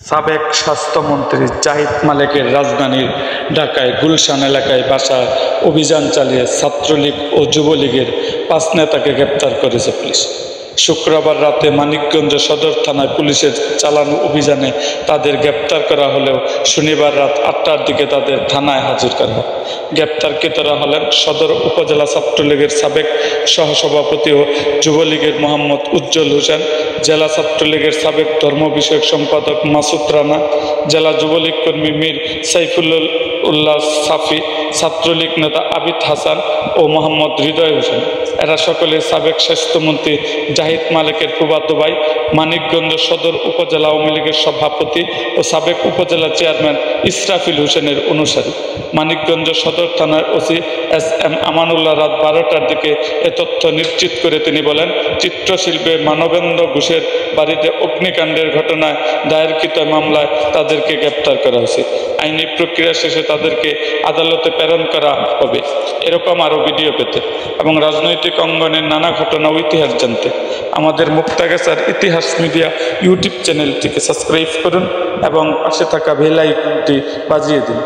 সাবেক স্বাস্থ্যমন্ত্রী জাহিদ মালেকের রাজধানীর ঢাকায় গুলশান এলাকায় বাসায় অভিযান চালিয়ে ছাত্রলীগ ও যুবলীগের ৫ নেতাকে গ্রেপ্তার করেছে পুলিশ। শুক্রবার রাতে মানিকগঞ্জ সদর থানায় পুলিশের চালানো অভিযানে তাদের গ্রেপ্তার করা হলেও শনিবার রাত ৮টার দিকে তাদের থানায় হাজির করা হয়। গ্রেপ্তারকৃতরা হলেন সদর উপজেলা ছাত্রলীগের সাবেক সহসভাপতি ও যুবলীগের মোহাম্মদ উজ্জ্বল হোসেন, জেলা ছাত্রলীগের সাবেক ধর্ম বিষয়ক সম্পাদক মাসুদ রানা, জেলা যুবলীগ কর্মী মীর সাইফুল্লাহ সাফি, ছাত্রলীগ নেতা আবিদ হাসান ও মোহাম্মদ হৃদয় হোসেন। এরা সকলে সাবেক স্বাস্থ্যমন্ত্রী জাহিদ মালেকের ফুফাতো ভাই, মানিকগঞ্জ সদর উপজেলা আওয়ামী লীগের সভাপতি ও সাবেক উপজেলা চেয়ারম্যান ইসরাফিল হোসেনের অনুসারী। মানিকগঞ্জ সদর থানার ওসি SM আমানুল্লাহ রাত 12টার দিকে এ তথ্য নিশ্চিত করে তিনি বলেন, চিত্রশিল্পী মানবেন্দ্র ঘোষের বাড়িতে অগ্নিকাণ্ডের ঘটনায় দায়েরকৃত মামলায় তাদেরকে গ্রেপ্তার করা হয়েছে। আইনি প্রক্রিয়া শেষে তাদেরকে আদালতে প্রেরণ করা হবে। এরকম আরও ভিডিও পেতে এবং রাজনৈতিক অঙ্গনের নানা ঘটনা ও ইতিহাস জানতে আমাদের মুক্তাগাছার ইতিহাস মিডিয়া ইউটিউব চ্যানেলটিকে সাবস্ক্রাইব করুন এবং পাশে থাকা বেল আইকনটি বাজিয়ে দিন।